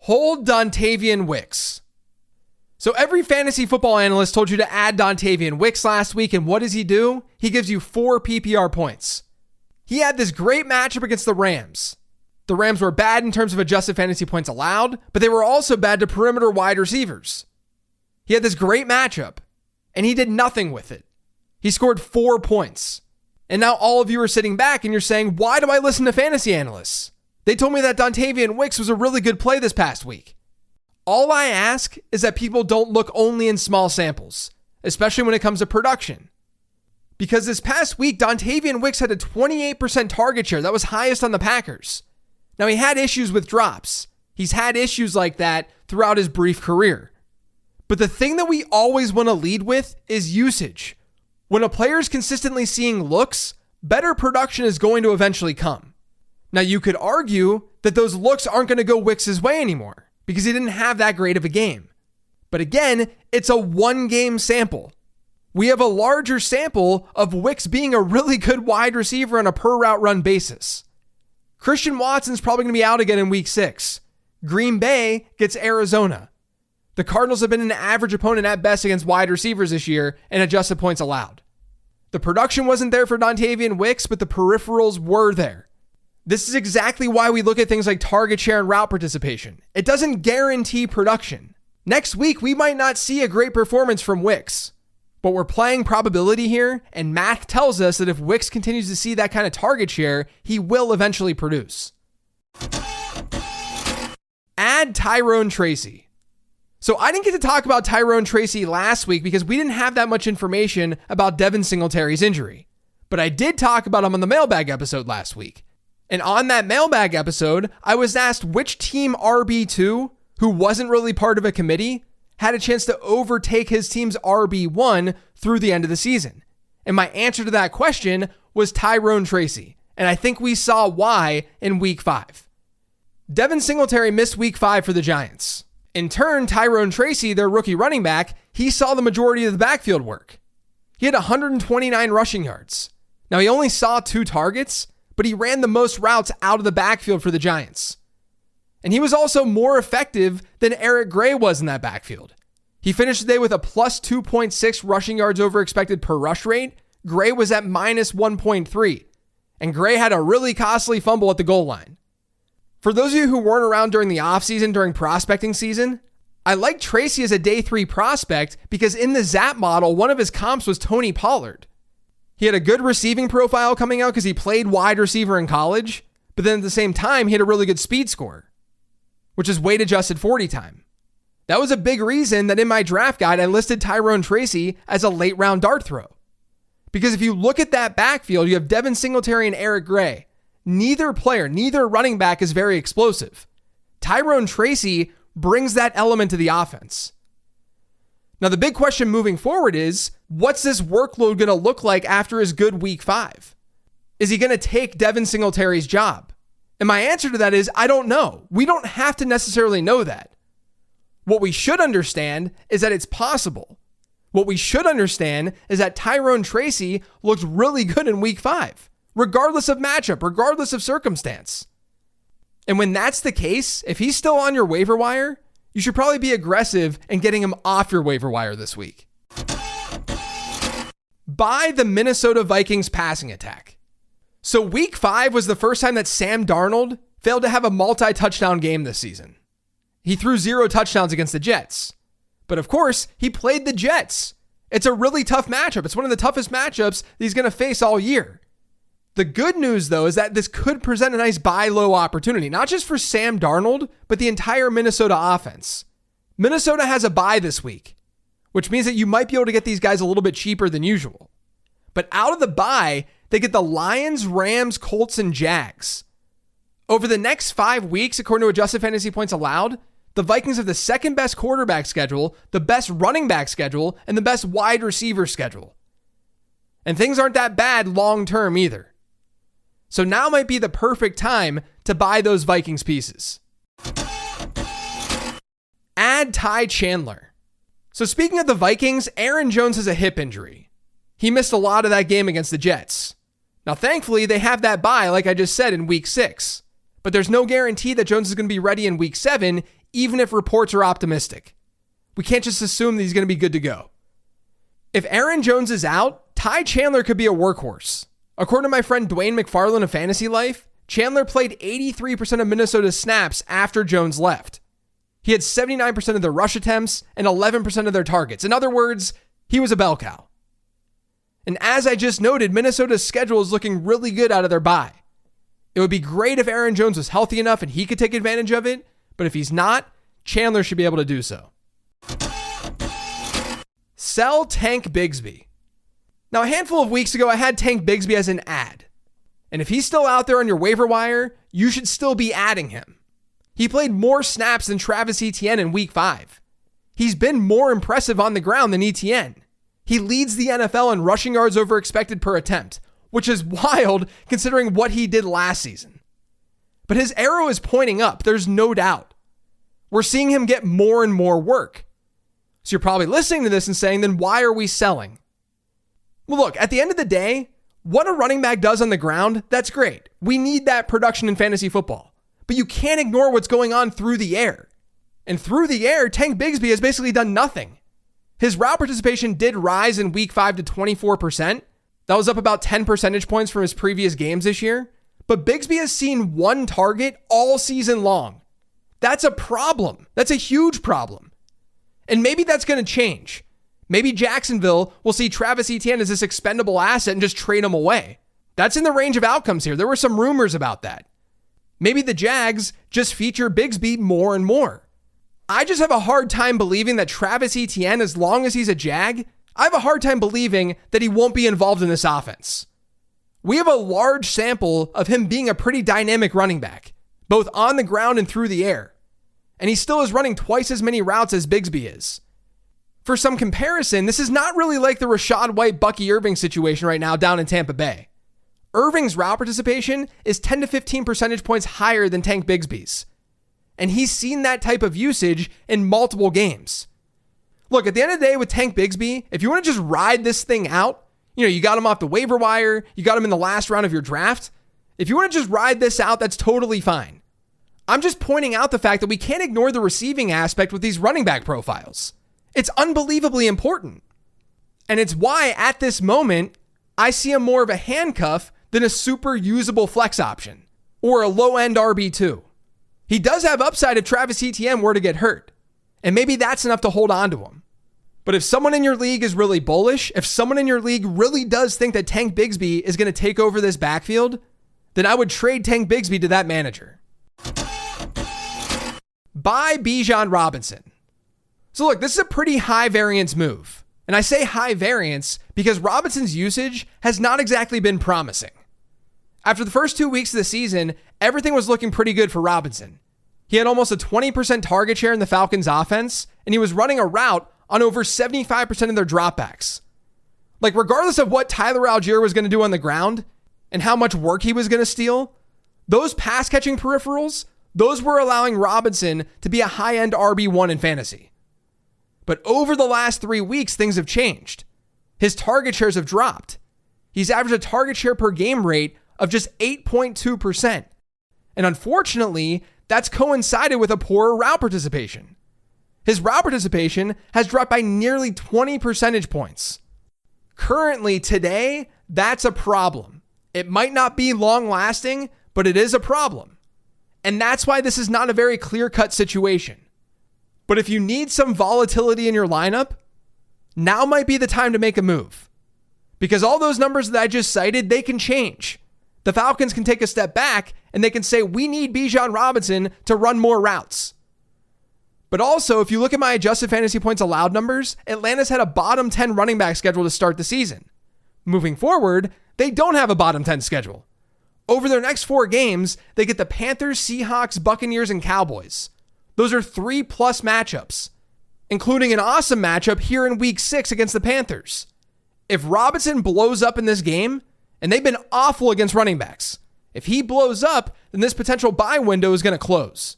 Hold Dontayvion Wicks. So every fantasy football analyst told you to add Dontayvion Wicks last week, and what does he do? He gives you 4 PPR points. He had this great matchup against the Rams. The Rams were bad in terms of adjusted fantasy points allowed, but they were also bad to perimeter wide receivers. He had this great matchup, and he did nothing with it. He scored 4 points. And now all of you are sitting back and you're saying, why do I listen to fantasy analysts? They told me that Dontayvion Wicks was a really good play this past week. All I ask is that people don't look only in small samples, especially when it comes to production. Because this past week, Dontayvion Wicks had a 28% target share. That was highest on the Packers. Now, he had issues with drops. He's had issues like that throughout his brief career. But the thing that we always want to lead with is usage. When a player is consistently seeing looks, better production is going to eventually come. Now, you could argue that those looks aren't going to go Wicks' way anymore because he didn't have that great of a game. But again, it's a 1-game sample. We have a larger sample of Wicks being a really good wide receiver on a per route run basis. Christian Watson's probably going to be out again in week 6. Green Bay gets Arizona. The Cardinals have been an average opponent at best against wide receivers this year and adjusted points allowed. The production wasn't there for Dontayvion Wicks, but the peripherals were there. This is exactly why we look at things like target share and route participation. It doesn't guarantee production. Next week, we might not see a great performance from Wicks, but we're playing probability here, and math tells us that if Wicks continues to see that kind of target share, he will eventually produce. Add Tyrone Tracy. So I didn't get to talk about Tyrone Tracy last week because we didn't have that much information about Devin Singletary's injury, but I did talk about him on the mailbag episode last week. And on that mailbag episode, I was asked which team RB2, who wasn't really part of a committee, had a chance to overtake his team's RB1 through the end of the season. And my answer to that question was Tyrone Tracy. And I think we saw why in week 5. Devin Singletary missed week 5 for the Giants. In turn, Tyrone Tracy, their rookie running back, he saw the majority of the backfield work. He had 129 rushing yards. Now, he only saw 2 targets, but he ran the most routes out of the backfield for the Giants. And he was also more effective than Eric Gray was in that backfield. He finished the day with a plus 2.6 rushing yards over expected per rush rate. Gray was at minus 1.3. And Gray had a really costly fumble at the goal line. For those of you who weren't around during the offseason, during prospecting season, I like Tracy as a day 3 prospect because in the Zap model, one of his comps was Tony Pollard. He had a good receiving profile coming out because he played wide receiver in college, but then at the same time, he had a really good speed score, which is weight adjusted 40 time. That was a big reason that in my draft guide, I listed Tyrone Tracy as a late round dart throw. Because if you look at that backfield, you have Devin Singletary and Eric Gray. Neither running back is very explosive. Tyrone Tracy brings that element to the offense. Now, the big question moving forward is, what's this workload going to look like after his good week 5? Is he going to take Devin Singletary's job? And my answer to that is, I don't know. We don't have to necessarily know that. What we should understand is that it's possible. What we should understand is that Tyrone Tracy looked really good in week 5, regardless of matchup, regardless of circumstance. And when that's the case, if he's still on your waiver wire, you should probably be aggressive in getting him off your waiver wire this week. Buy the Minnesota Vikings passing attack. So week 5 was the first time that Sam Darnold failed to have a multi-touchdown game this season. He threw 0 touchdowns against the Jets. But of course, he played the Jets. It's a really tough matchup. It's one of the toughest matchups that he's going to face all year. The good news, though, is that this could present a nice buy low opportunity, not just for Sam Darnold, but the entire Minnesota offense. Minnesota has a bye this week, which means that you might be able to get these guys a little bit cheaper than usual. But out of the bye, they get the Lions, Rams, Colts, and Jags. Over the next 5 weeks, according to adjusted fantasy points allowed, the Vikings have the second best quarterback schedule, the best running back schedule, and the best wide receiver schedule. And things aren't that bad long-term either. So now might be the perfect time to buy those Vikings pieces. Add Ty Chandler. So speaking of the Vikings, Aaron Jones has a hip injury. He missed a lot of that game against the Jets. Now, thankfully, they have that bye, like I just said, in week 6. But there's no guarantee that Jones is going to be ready in week 7, even if reports are optimistic. We can't just assume that he's going to be good to go. If Aaron Jones is out, Ty Chandler could be a workhorse. According to my friend Dwayne McFarland of Fantasy Life, Chandler played 83% of Minnesota's snaps after Jones left. He had 79% of their rush attempts and 11% of their targets. In other words, he was a bell cow. And as I just noted, Minnesota's schedule is looking really good out of their bye. It would be great if Aaron Jones was healthy enough and he could take advantage of it, but if he's not, Chandler should be able to do so. Sell Tank Bigsby. Now, a handful of weeks ago, I had Tank Bigsby as an ad. And if he's still out there on your waiver wire, you should still be adding him. He played more snaps than Travis Etienne in week 5. He's been more impressive on the ground than Etienne. He leads the NFL in rushing yards over expected per attempt, which is wild considering what he did last season. But his arrow is pointing up, there's no doubt. We're seeing him get more and more work. So you're probably listening to this and saying, then why are we selling? Well, look, at the end of the day, what a running back does on the ground, that's great. We need that production in fantasy football. But you can't ignore what's going on through the air. And through the air, Tank Bigsby has basically done nothing. His route participation did rise in week 5 to 24%. That was up about 10 percentage points from his previous games this year. But Bigsby has seen one target all season long. That's a problem. That's a huge problem. And maybe that's going to change. Maybe Jacksonville will see Travis Etienne as this expendable asset and just trade him away. That's in the range of outcomes here. There were some rumors about that. Maybe the Jags just feature Bigsby more and more. I just have a hard time believing that Travis Etienne, as long as he's a Jag, I have a hard time believing that he won't be involved in this offense. We have a large sample of him being a pretty dynamic running back, both on the ground and through the air. And he still is running twice as many routes as Bigsby is. For some comparison, this is not really like the Rachaad White, Bucky Irving situation right now down in Tampa Bay. Irving's route participation is 10 to 15 percentage points higher than Tank Bigsby's. And he's seen that type of usage in multiple games. Look, at the end of the day with Tank Bigsby, if you want to just ride this thing out, you got him off the waiver wire, you got him in the last round of your draft. If you want to just ride this out, that's totally fine. I'm just pointing out the fact that we can't ignore the receiving aspect with these running back profiles. It's unbelievably important. And it's why at this moment, I see him more of a handcuff than a super usable flex option or a low-end RB2. He does have upside if Travis Etienne were to get hurt, and maybe that's enough to hold on to him. But if someone in your league is really bullish, if someone in your league really does think that Tank Bigsby is going to take over this backfield, then I would trade Tank Bigsby to that manager. Buy Bijan Robinson. So look, this is a pretty high variance move. And I say high variance because Robinson's usage has not exactly been promising. After the first 2 weeks of the season, everything was looking pretty good for Robinson. He had almost a 20% target share in the Falcons offense, and he was running a route on over 75% of their dropbacks. Like, regardless of what Tyler Algier was going to do on the ground and how much work he was going to steal, those pass catching peripherals, those were allowing Robinson to be a high-end RB1 in fantasy. But over the last 3 weeks, things have changed. His target shares have dropped. He's averaged a target share per game rate of just 8.2%. And unfortunately, that's coincided with a poorer route participation. His route participation has dropped by nearly 20 percentage points. Currently, today, that's a problem. It might not be long lasting, but it is a problem. And that's why this is not a very clear-cut situation. But if you need some volatility in your lineup, now might be the time to make a move. Because all those numbers that I just cited, they can change. The Falcons can take a step back and they can say, we need Bijan Robinson to run more routes. But also, if you look at my adjusted fantasy points allowed numbers, Atlanta's had a bottom 10 running back schedule to start the season. Moving forward, they don't have a bottom 10 schedule. Over their next 4 games, they get the Panthers, Seahawks, Buccaneers, and Cowboys. Those are 3+ matchups, including an awesome matchup here in week 6 against the Panthers. If Robinson blows up in this game, and they've been awful against running backs, if he blows up, then this potential buy window is going to close.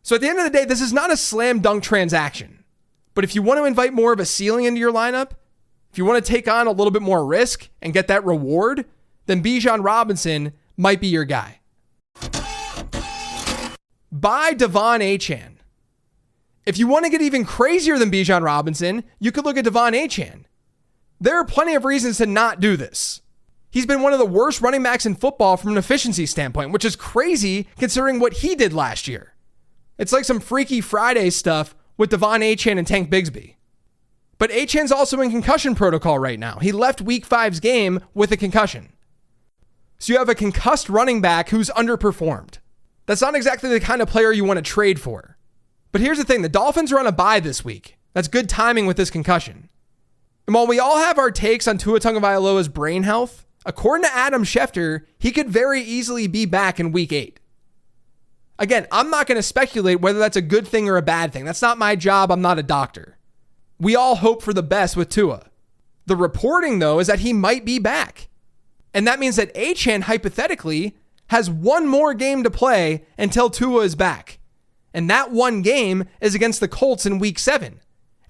So at the end of the day, this is not a slam dunk transaction. But if you want to invite more of a ceiling into your lineup, if you want to take on a little bit more risk and get that reward, then Bijan Robinson might be your guy. Buy Devon Achane. If you want to get even crazier than Bijan Robinson, you could look at Achane. There are plenty of reasons to not do this. He's been one of the worst running backs in football from an efficiency standpoint, which is crazy considering what he did last year. It's like some Freaky Friday stuff with Achane and Tank Bigsby. But Achane's also in concussion protocol right now. He left week 5's game with a concussion. So you have a concussed running back who's underperformed. That's not exactly the kind of player you want to trade for. But here's the thing, the Dolphins are on a bye this week. That's good timing with this concussion. And while we all have our takes on Tua Tagovailoa's brain health, according to Adam Schefter, he could very easily be back in week 8. Again, I'm not going to speculate whether that's a good thing or a bad thing. That's not my job. I'm not a doctor. We all hope for the best with Tua. The reporting, though, is that he might be back. And that means that Achane, hypothetically, has one more game to play until Tua is back. And that one game is against the Colts in week 7.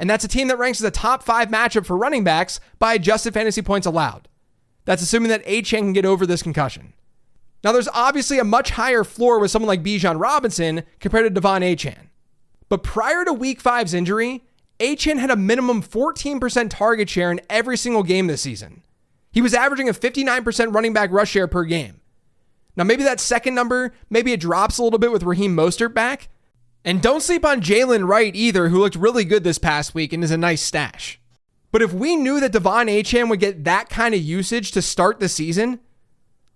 And that's a team that ranks as a top 5 matchup for running backs by adjusted fantasy points allowed. That's assuming that Achane can get over this concussion. Now, there's obviously a much higher floor with someone like Bijan Robinson compared to Achane. But prior to week 5's injury, Achane had a minimum 14% target share in every single game this season. He was averaging a 59% running back rush share per game. Now, maybe that second number, maybe it drops a little bit with Raheem Mostert back. And don't sleep on Jalen Wright either, who looked really good this past week and is a nice stash. But if we knew that Achane would get that kind of usage to start the season,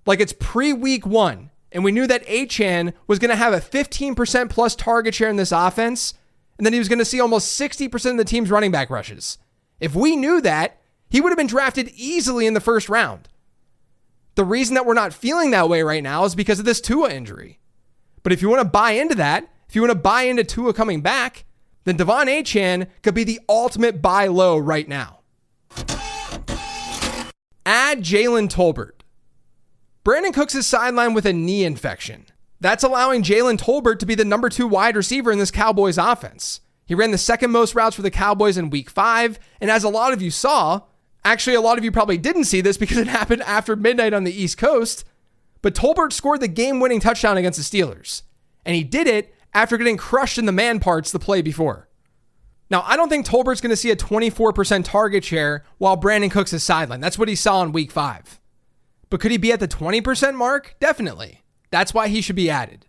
like it's pre-week 1, and we knew that Achane was going to have a 15% plus target share in this offense, and then he was going to see almost 60% of the team's running back rushes. If we knew that, he would have been drafted easily in the first round. The reason that we're not feeling that way right now is because of this Tua injury. But if you want to buy into that, if you want to buy into Tua coming back, then Achane could be the ultimate buy low right now. Add Jalen Tolbert. Brandon Cooks is sidelined with a knee infection. That's allowing Jalen Tolbert to be the number 2 wide receiver in this Cowboys offense. He ran the second most routes for the Cowboys in week 5, and as a lot of you saw, actually a lot of you probably didn't see this because it happened after midnight on the East Coast, but Tolbert scored the game-winning touchdown against the Steelers, and he did it after getting crushed in the man parts the play before. Now, I don't think Tolbert's going to see a 24% target share while Brandon Cooks is sidelined. That's what he saw in week 5. But could he be at the 20% mark? Definitely. That's why he should be added.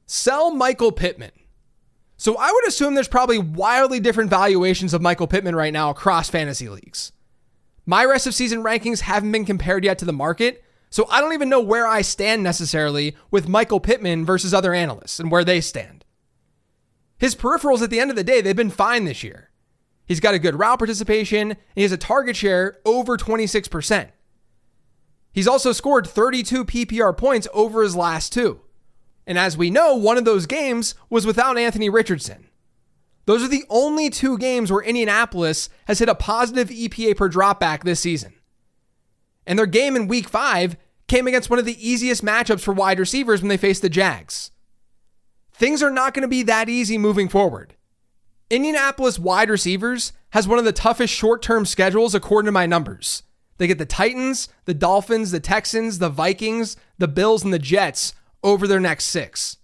Sell Michael Pittman. So I would assume there's probably wildly different valuations of Michael Pittman right now across fantasy leagues. My rest of season rankings haven't been compared yet to the market, so I don't even know where I stand necessarily with Michael Pittman versus other analysts and where they stand. His peripherals at the end of the day, they've been fine this year. He's got a good route participation, and he has a target share over 26%. He's also scored 32 PPR points over his last 2. And as we know, one of those games was without Anthony Richardson. Those are the only 2 games where Indianapolis has hit a positive EPA per dropback this season. And their game in week 5 came against one of the easiest matchups for wide receivers when they faced the Jags. Things are not going to be that easy moving forward. Indianapolis wide receivers has one of the toughest short-term schedules according to my numbers. They get the Titans, the Dolphins, the Texans, the Vikings, the Bills, and the Jets over their next 6.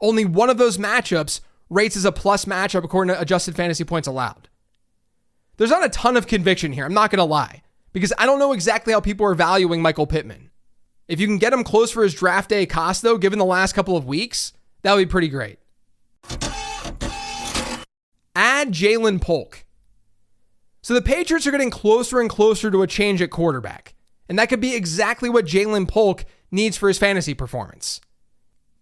Only one of those matchups rates as a plus matchup according to adjusted fantasy points allowed. There's not a ton of conviction here, I'm not going to lie, because I don't know exactly how people are valuing Michael Pittman. If you can get him close for his draft day cost, though, given the last couple of weeks, that would be pretty great. Add Jalen Polk. So the Patriots are getting closer and closer to a change at quarterback, and that could be exactly what Jalen Polk needs for his fantasy performance.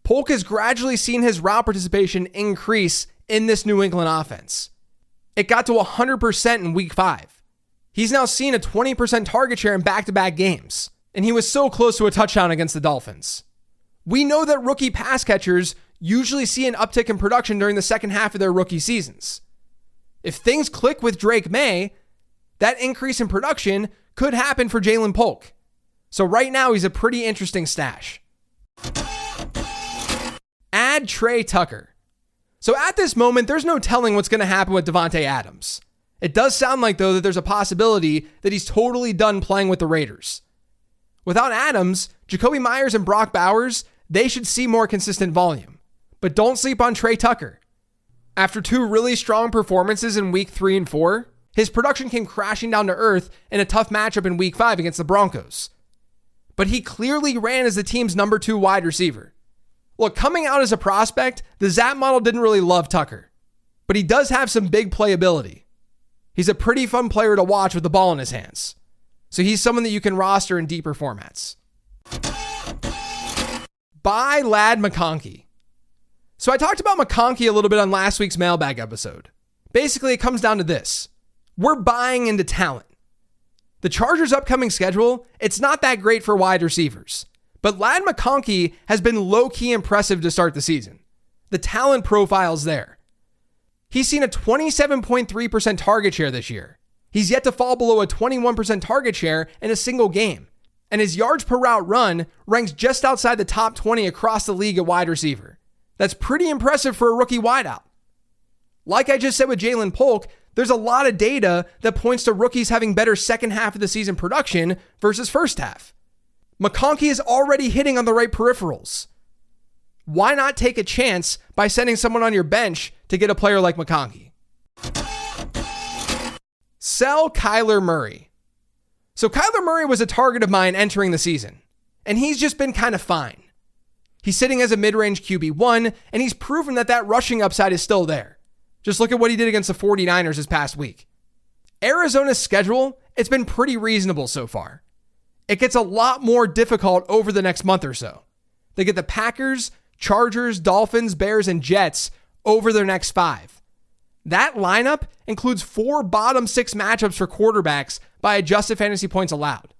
Polk has gradually seen his route participation increase in this New England offense. It got to 100% in week 5. He's now seen a 20% target share in back-to-back games, and he was so close to a touchdown against the Dolphins. We know that rookie pass catchers usually see an uptick in production during the second half of their rookie seasons. If things click with Drake May, that increase in production could happen for Jalen Polk. So right now, he's a pretty interesting stash. Add Trey Tucker. So at this moment, there's no telling what's going to happen with Davante Adams. It does sound like, though, that there's a possibility that he's totally done playing with the Raiders. Without Adams, Jacoby Myers and Brock Bowers, they should see more consistent volume. But don't sleep on Trey Tucker. After two really strong performances in week 3 and 4, his production came crashing down to earth in a tough matchup in week 5 against the Broncos. But he clearly ran as the team's number 2 wide receiver. Look, coming out as a prospect, the Zap model didn't really love Tucker, but he does have some big playability. He's a pretty fun player to watch with the ball in his hands. So he's someone that you can roster in deeper formats. Buy Ladd McConkey. So I talked about McConkey a little bit on last week's mailbag episode. Basically, it comes down to this. We're buying into talent. The Chargers' upcoming schedule, it's not that great for wide receivers. But Ladd McConkey has been low-key impressive to start the season. The talent profile's there. He's seen a 27.3% target share this year. He's yet to fall below a 21% target share in a single game. And his yards per route run ranks just outside the top 20 across the league at wide receiver. That's pretty impressive for a rookie wideout. Like I just said with Jalen Polk, there's a lot of data that points to rookies having better second half of the season production versus first half. McConkey is already hitting on the right peripherals. Why not take a chance by sending someone on your bench to get a player like McConkey? Sell Kyler Murray. So Kyler Murray was a target of mine entering the season, and he's just been kind of fine. He's sitting as a mid-range QB1, and he's proven that rushing upside is still there. Just look at what he did against the 49ers this past week. Arizona's schedule, it's been pretty reasonable so far. It gets a lot more difficult over the next month or so. They get the Packers, Chargers, Dolphins, Bears, and Jets over their next 5. That lineup includes 4 bottom 6 matchups for quarterbacks by adjusted fantasy points allowed.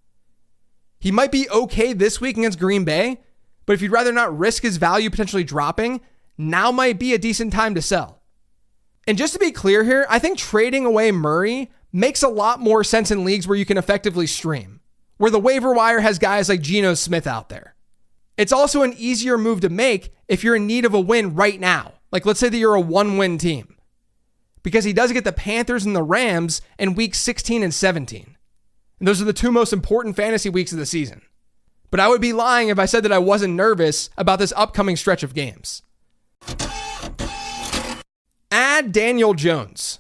He might be okay this week against Green Bay, but if you'd rather not risk his value potentially dropping, now might be a decent time to sell. And just to be clear here, I think trading away Murray makes a lot more sense in leagues where you can effectively stream, where the waiver wire has guys like Geno Smith out there. It's also an easier move to make if you're in need of a win right now. Like let's say that you're a 1-win team. Because he does get the Panthers and the Rams in weeks 16 and 17. And those are the 2 most important fantasy weeks of the season. But I would be lying if I said that I wasn't nervous about this upcoming stretch of games. Add Daniel Jones.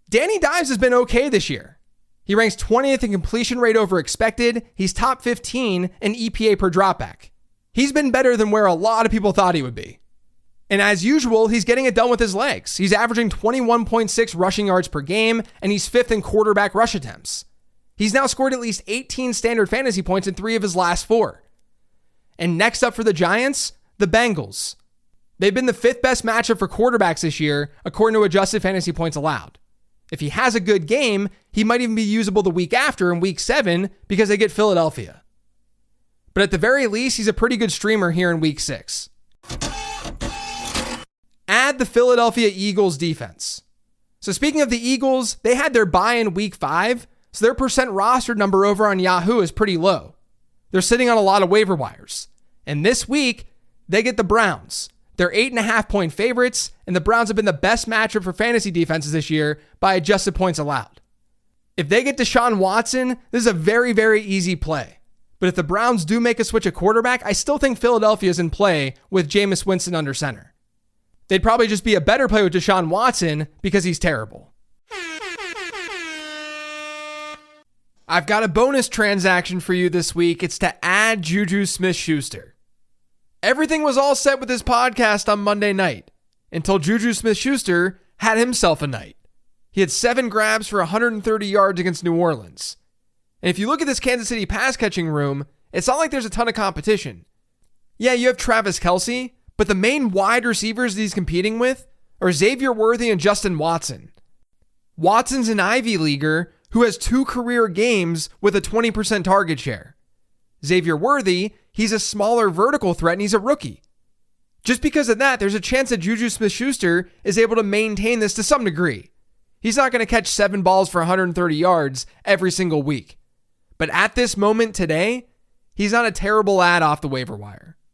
Danny Dimes has been okay this year. He ranks 20th in completion rate over expected. He's top 15 in EPA per dropback. He's been better than where a lot of people thought he would be. And as usual, he's getting it done with his legs. He's averaging 21.6 rushing yards per game, and he's 5th in quarterback rush attempts. He's now scored at least 18 standard fantasy points in 3 of his last 4. And next up for the Giants, the Bengals. They've been the 5th best matchup for quarterbacks this year, according to adjusted fantasy points allowed. If he has a good game, he might even be usable the week after in week 7 because they get Philadelphia. But at the very least, he's a pretty good streamer here in week 6. Add the Philadelphia Eagles defense. So speaking of the Eagles, they had their bye in week 5, so their percent rostered number over on Yahoo is pretty low. They're sitting on a lot of waiver wires. And this week, they get the Browns. They're 8.5-point favorites, and the Browns have been the best matchup for fantasy defenses this year by adjusted points allowed. If they get Deshaun Watson, this is a very, very easy play. But if the Browns do make a switch at quarterback, I still think Philadelphia is in play with Jameis Winston under center. They'd probably just be a better play with Deshaun Watson because he's terrible. I've got a bonus transaction for you this week. It's to add JuJu Smith-Schuster. Everything was all set with this podcast on Monday night until JuJu Smith-Schuster had himself a night. He had 7 grabs for 130 yards against New Orleans. And if you look at this Kansas City pass catching room, it's not like there's a ton of competition. Yeah, you have Travis Kelce, but the main wide receivers that he's competing with are Xavier Worthy and Justin Watson. Watson's an Ivy Leaguer who has 2 career games with a 20% target share. Xavier Worthy, he's a smaller vertical threat and he's a rookie. Just because of that, there's a chance that JuJu Smith-Schuster is able to maintain this to some degree. He's not going to catch 7 balls for 130 yards every single week. But at this moment today, he's not a terrible ad off the waiver wire.